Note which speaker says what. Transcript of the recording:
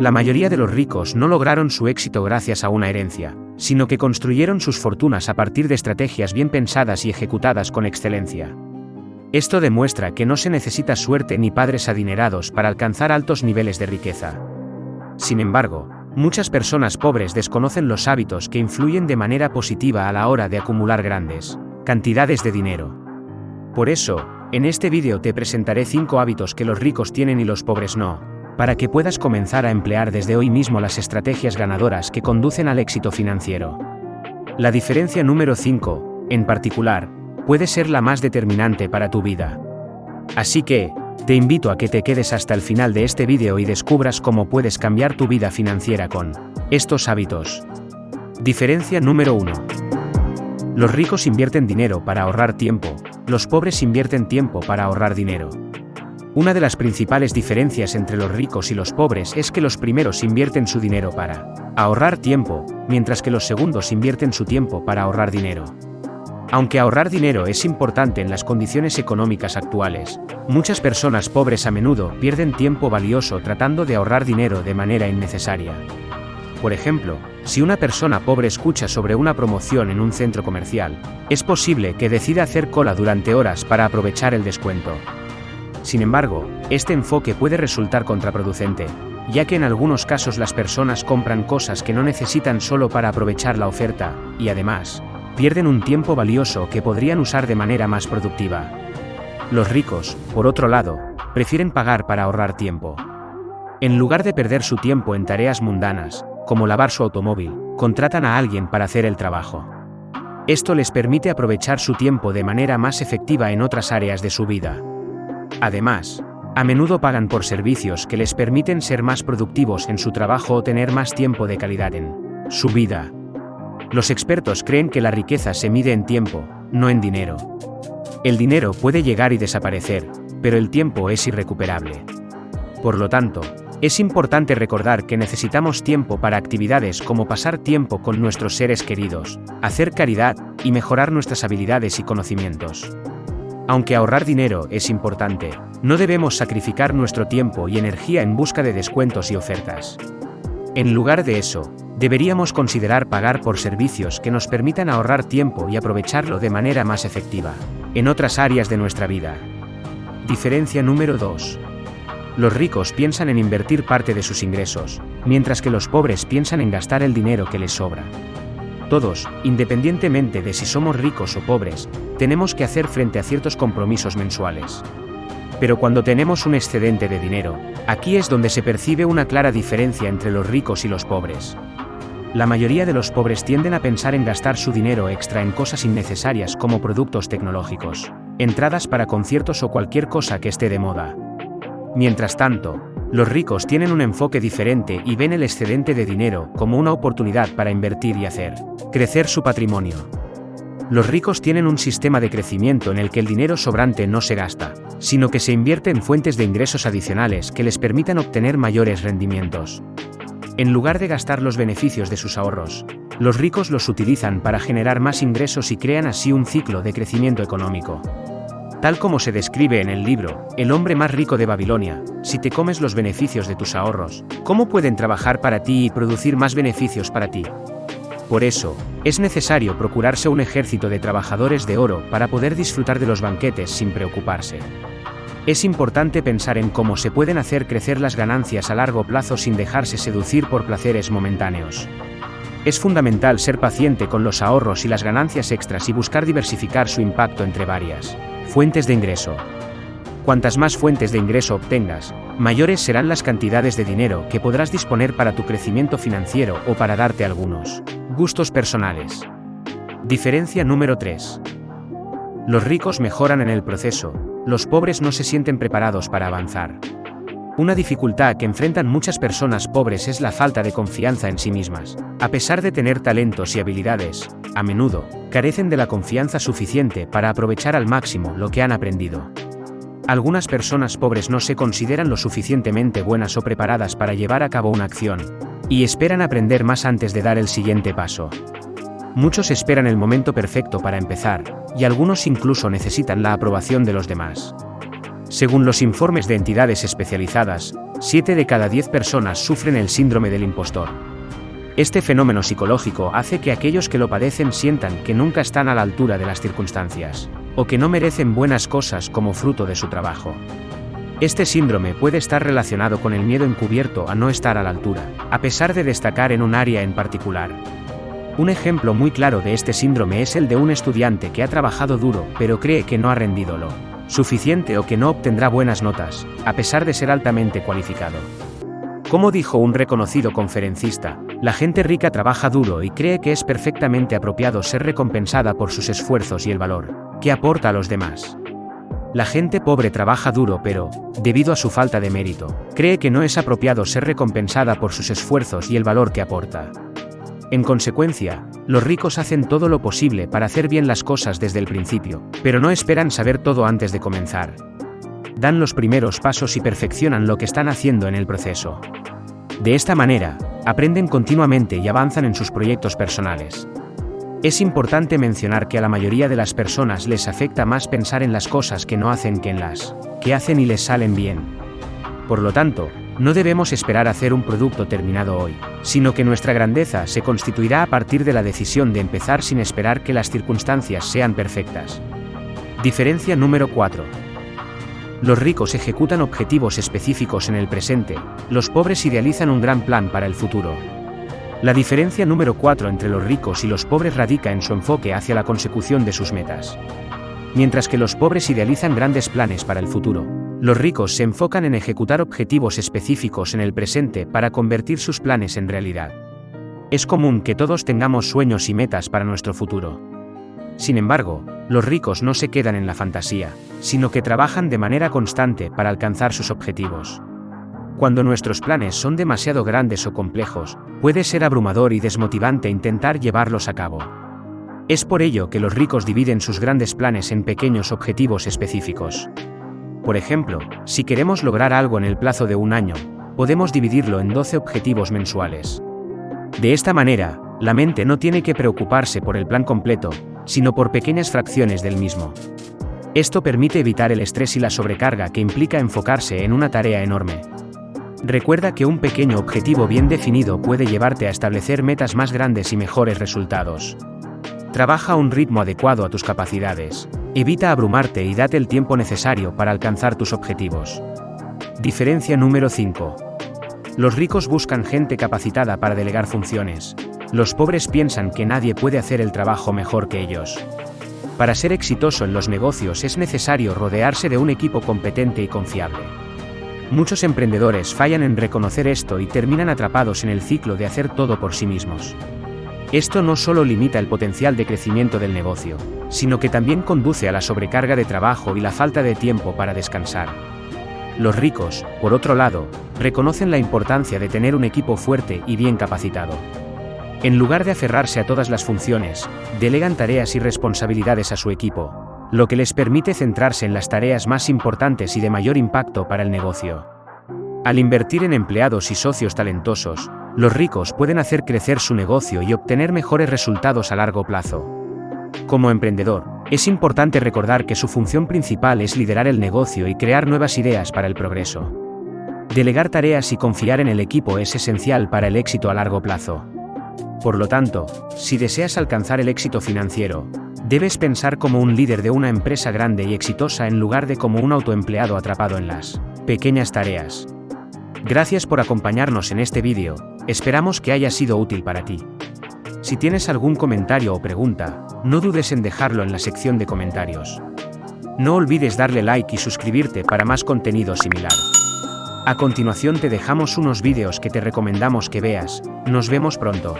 Speaker 1: La mayoría de los ricos no lograron su éxito gracias a una herencia, sino que construyeron sus fortunas a partir de estrategias bien pensadas y ejecutadas con excelencia. Esto demuestra que no se necesita suerte ni padres adinerados para alcanzar altos niveles de riqueza. Sin embargo, muchas personas pobres desconocen los hábitos que influyen de manera positiva a la hora de acumular grandes cantidades de dinero. Por eso, en este vídeo te presentaré 5 hábitos que los ricos tienen y los pobres no, para que puedas comenzar a emplear desde hoy mismo las estrategias ganadoras que conducen al éxito financiero. La diferencia número 5, en particular, puede ser la más determinante para tu vida. Así que, te invito a que te quedes hasta el final de este vídeo y descubras cómo puedes cambiar tu vida financiera con estos hábitos. Diferencia número 1. Los ricos invierten dinero para ahorrar tiempo, los pobres invierten tiempo para ahorrar dinero. Una de las principales diferencias entre los ricos y los pobres es que los primeros invierten su dinero para ahorrar tiempo, mientras que los segundos invierten su tiempo para ahorrar dinero. Aunque ahorrar dinero es importante en las condiciones económicas actuales, muchas personas pobres a menudo pierden tiempo valioso tratando de ahorrar dinero de manera innecesaria. Por ejemplo, si una persona pobre escucha sobre una promoción en un centro comercial, es posible que decida hacer cola durante horas para aprovechar el descuento. Sin embargo, este enfoque puede resultar contraproducente, ya que en algunos casos las personas compran cosas que no necesitan solo para aprovechar la oferta, y además, pierden un tiempo valioso que podrían usar de manera más productiva. Los ricos, por otro lado, prefieren pagar para ahorrar tiempo. En lugar de perder su tiempo en tareas mundanas, como lavar su automóvil, contratan a alguien para hacer el trabajo. Esto les permite aprovechar su tiempo de manera más efectiva en otras áreas de su vida. Además, a menudo pagan por servicios que les permiten ser más productivos en su trabajo o tener más tiempo de calidad en su vida. Los expertos creen que la riqueza se mide en tiempo, no en dinero. El dinero puede llegar y desaparecer, pero el tiempo es irrecuperable. Por lo tanto, es importante recordar que necesitamos tiempo para actividades como pasar tiempo con nuestros seres queridos, hacer caridad y mejorar nuestras habilidades y conocimientos. Aunque ahorrar dinero es importante, no debemos sacrificar nuestro tiempo y energía en busca de descuentos y ofertas. En lugar de eso, deberíamos considerar pagar por servicios que nos permitan ahorrar tiempo y aprovecharlo de manera más efectiva en otras áreas de nuestra vida. Diferencia número 2. Los ricos piensan en invertir parte de sus ingresos, mientras que los pobres piensan en gastar el dinero que les sobra. Todos, independientemente de si somos ricos o pobres, tenemos que hacer frente a ciertos compromisos mensuales. Pero cuando tenemos un excedente de dinero, aquí es donde se percibe una clara diferencia entre los ricos y los pobres. La mayoría de los pobres tienden a pensar en gastar su dinero extra en cosas innecesarias como productos tecnológicos, entradas para conciertos o cualquier cosa que esté de moda. Mientras tanto, los ricos tienen un enfoque diferente y ven el excedente de dinero como una oportunidad para invertir y hacer crecer su patrimonio. Los ricos tienen un sistema de crecimiento en el que el dinero sobrante no se gasta, sino que se invierte en fuentes de ingresos adicionales que les permitan obtener mayores rendimientos. En lugar de gastar los beneficios de sus ahorros, los ricos los utilizan para generar más ingresos y crean así un ciclo de crecimiento económico. Tal como se describe en el libro, El hombre más rico de Babilonia, si te comes los beneficios de tus ahorros, ¿cómo pueden trabajar para ti y producir más beneficios para ti? Por eso, es necesario procurarse un ejército de trabajadores de oro para poder disfrutar de los banquetes sin preocuparse. Es importante pensar en cómo se pueden hacer crecer las ganancias a largo plazo sin dejarse seducir por placeres momentáneos. Es fundamental ser paciente con los ahorros y las ganancias extras y buscar diversificar su impacto entre varias fuentes de ingreso. Cuantas más fuentes de ingreso obtengas, mayores serán las cantidades de dinero que podrás disponer para tu crecimiento financiero o para darte algunos gustos personales. Diferencia número 3. Los ricos mejoran en el proceso, los pobres no se sienten preparados para avanzar. Una dificultad que enfrentan muchas personas pobres es la falta de confianza en sí mismas. A pesar de tener talentos y habilidades, a menudo, carecen de la confianza suficiente para aprovechar al máximo lo que han aprendido. Algunas personas pobres no se consideran lo suficientemente buenas o preparadas para llevar a cabo una acción, y esperan aprender más antes de dar el siguiente paso. Muchos esperan el momento perfecto para empezar, y algunos incluso necesitan la aprobación de los demás. Según los informes de entidades especializadas, 7 de cada 10 personas sufren el síndrome del impostor. Este fenómeno psicológico hace que aquellos que lo padecen sientan que nunca están a la altura de las circunstancias, o que no merecen buenas cosas como fruto de su trabajo. Este síndrome puede estar relacionado con el miedo encubierto a no estar a la altura, a pesar de destacar en un área en particular. Un ejemplo muy claro de este síndrome es el de un estudiante que ha trabajado duro pero cree que no ha rendido lo suficiente o que no obtendrá buenas notas, a pesar de ser altamente cualificado. Como dijo un reconocido conferencista, la gente rica trabaja duro y cree que es perfectamente apropiado ser recompensada por sus esfuerzos y el valor que aporta a los demás. La gente pobre trabaja duro pero, debido a su falta de mérito, cree que no es apropiado ser recompensada por sus esfuerzos y el valor que aporta. En consecuencia, los ricos hacen todo lo posible para hacer bien las cosas desde el principio, pero no esperan saber todo antes de comenzar. Dan los primeros pasos y perfeccionan lo que están haciendo en el proceso. De esta manera, aprenden continuamente y avanzan en sus proyectos personales. Es importante mencionar que a la mayoría de las personas les afecta más pensar en las cosas que no hacen que en las que hacen y les salen bien. Por lo tanto, no debemos esperar hacer un producto terminado hoy, sino que nuestra grandeza se constituirá a partir de la decisión de empezar sin esperar que las circunstancias sean perfectas. Diferencia número 4. Los ricos ejecutan objetivos específicos en el presente, los pobres idealizan un gran plan para el futuro. La diferencia número 4 entre los ricos y los pobres radica en su enfoque hacia la consecución de sus metas. Mientras que los pobres idealizan grandes planes para el futuro, los ricos se enfocan en ejecutar objetivos específicos en el presente para convertir sus planes en realidad. Es común que todos tengamos sueños y metas para nuestro futuro. Sin embargo, los ricos no se quedan en la fantasía, sino que trabajan de manera constante para alcanzar sus objetivos. Cuando nuestros planes son demasiado grandes o complejos, puede ser abrumador y desmotivante intentar llevarlos a cabo. Es por ello que los ricos dividen sus grandes planes en pequeños objetivos específicos. Por ejemplo, si queremos lograr algo en el plazo de un año, podemos dividirlo en 12 objetivos mensuales. De esta manera, la mente no tiene que preocuparse por el plan completo, sino por pequeñas fracciones del mismo. Esto permite evitar el estrés y la sobrecarga que implica enfocarse en una tarea enorme. Recuerda que un pequeño objetivo bien definido puede llevarte a establecer metas más grandes y mejores resultados. Trabaja a un ritmo adecuado a tus capacidades. Evita abrumarte y date el tiempo necesario para alcanzar tus objetivos. Diferencia número 5. Los ricos buscan gente capacitada para delegar funciones. Los pobres piensan que nadie puede hacer el trabajo mejor que ellos. Para ser exitoso en los negocios es necesario rodearse de un equipo competente y confiable. Muchos emprendedores fallan en reconocer esto y terminan atrapados en el ciclo de hacer todo por sí mismos. Esto no solo limita el potencial de crecimiento del negocio, sino que también conduce a la sobrecarga de trabajo y la falta de tiempo para descansar. Los ricos, por otro lado, reconocen la importancia de tener un equipo fuerte y bien capacitado. En lugar de aferrarse a todas las funciones, delegan tareas y responsabilidades a su equipo, lo que les permite centrarse en las tareas más importantes y de mayor impacto para el negocio. Al invertir en empleados y socios talentosos, los ricos pueden hacer crecer su negocio y obtener mejores resultados a largo plazo. Como emprendedor, es importante recordar que su función principal es liderar el negocio y crear nuevas ideas para el progreso. Delegar tareas y confiar en el equipo es esencial para el éxito a largo plazo. Por lo tanto, si deseas alcanzar el éxito financiero, debes pensar como un líder de una empresa grande y exitosa en lugar de como un autoempleado atrapado en las pequeñas tareas. Gracias por acompañarnos en este vídeo, esperamos que haya sido útil para ti. Si tienes algún comentario o pregunta, no dudes en dejarlo en la sección de comentarios. No olvides darle like y suscribirte para más contenido similar. A continuación te dejamos unos vídeos que te recomendamos que veas, nos vemos pronto.